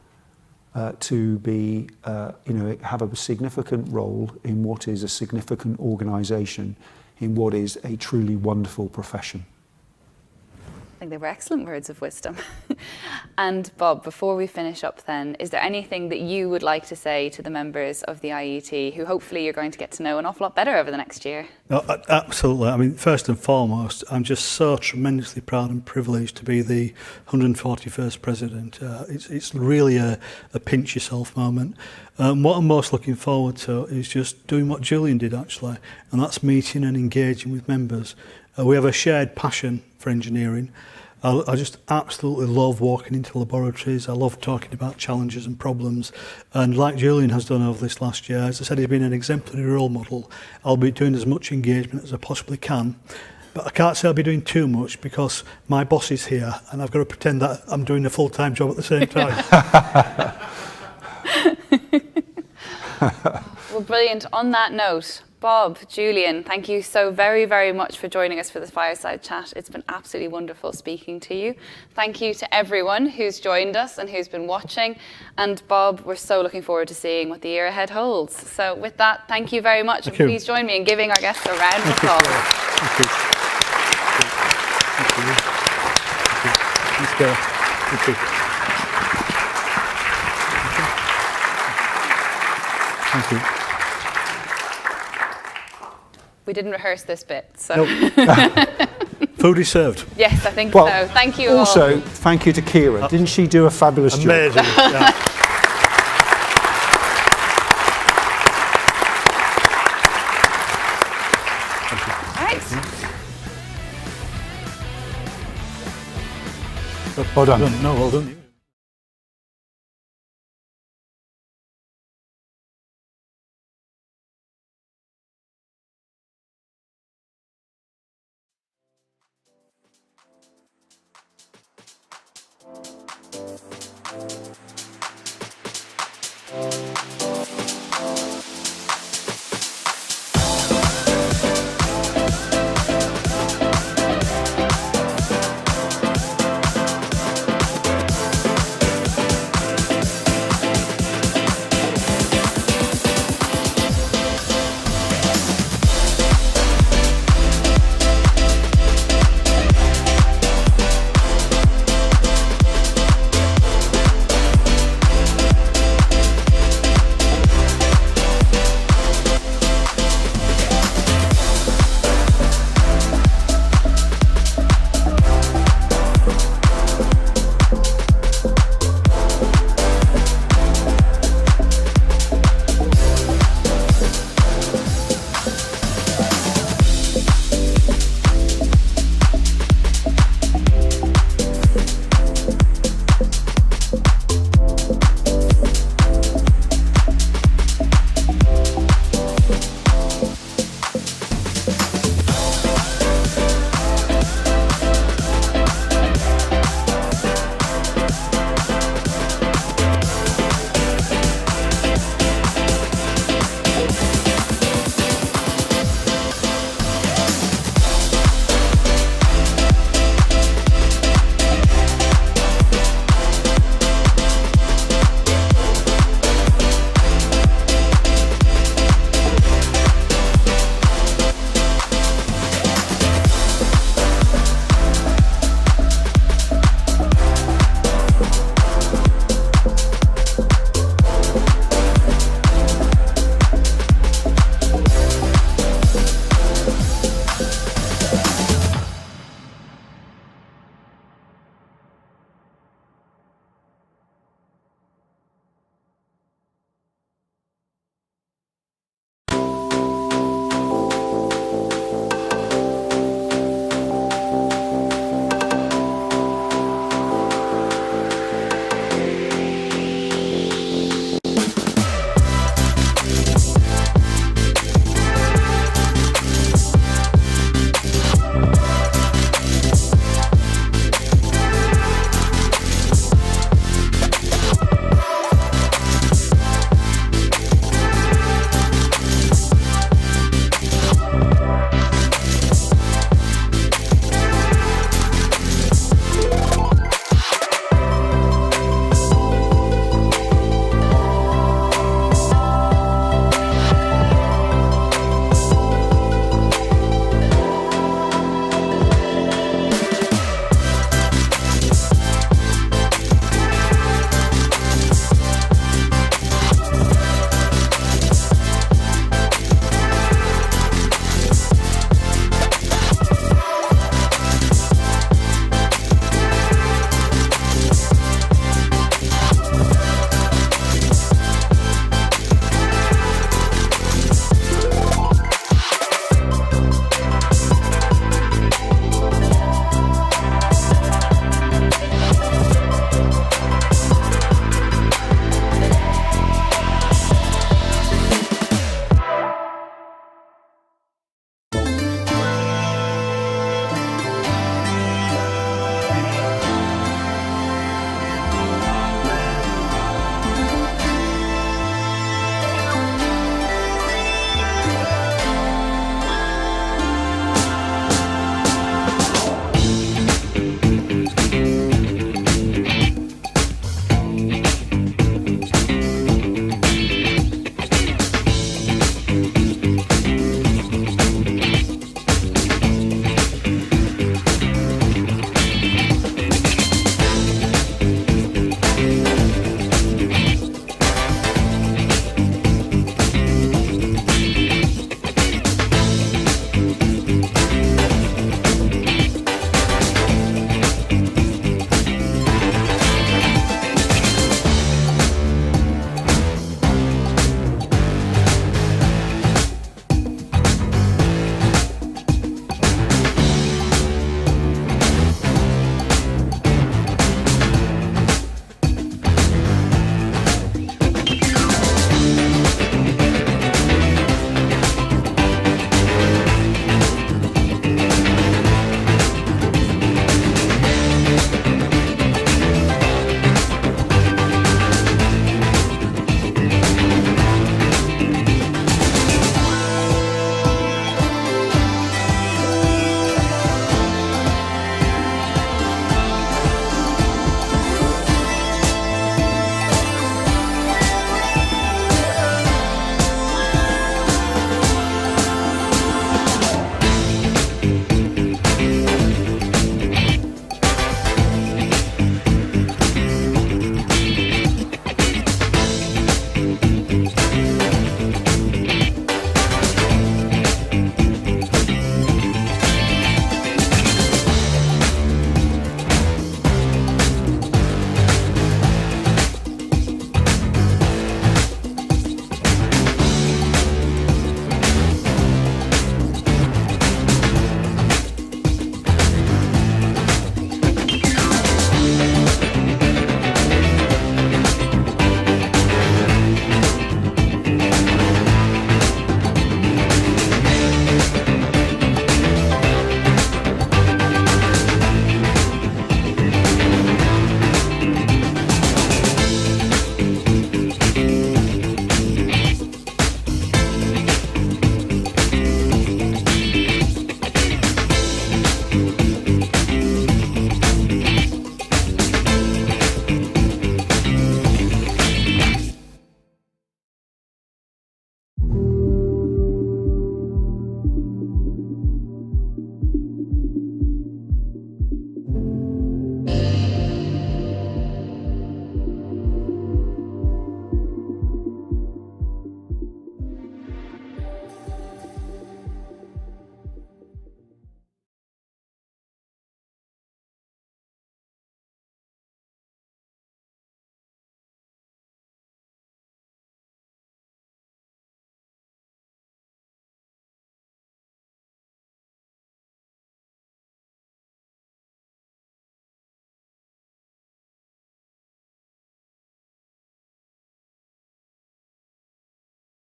to be, have a significant role in what is a significant organisation, in what is a truly wonderful profession.
I think they were excellent words of wisdom. And Bob, before we finish up then, is there anything that you would like to say to the members of the IET who hopefully you're going to get to know an awful lot better over the next year?
No, absolutely. I mean, first and foremost, I'm just so tremendously proud and privileged to be the 141st President. It's really a pinch yourself moment. What I'm most looking forward to is just doing what Julian did actually, and that's meeting and engaging with members. We have a shared passion for engineering. I just absolutely love walking into laboratories. I love talking about challenges and problems. And like Julian has done over this last year, as I said, he's been an exemplary role model. I'll be doing as much engagement as I possibly can. But I can't say I'll be doing too much because my boss is here and I've got to pretend that I'm doing a full-time job at the same time.
Well, brilliant. On that note, Bob, Julian, thank you so very, very much for joining us for this fireside chat. It's been absolutely wonderful speaking to you. Thank you to everyone who's joined us and who's been watching. And Bob, we're so looking forward to seeing what the year ahead holds. So with that, thank you very much. And please join me in giving our guests a round of applause.
Thank you. Thank you. Thank you. Thank you.
We didn't rehearse this bit, so.
Nope. Food is served.
Yes, I think
Well,
so. Thank you all.
Also, thank you to Ciara. Didn't she do a fabulous job?
Amazing. Yeah.
Right.
Well done.
No, well done.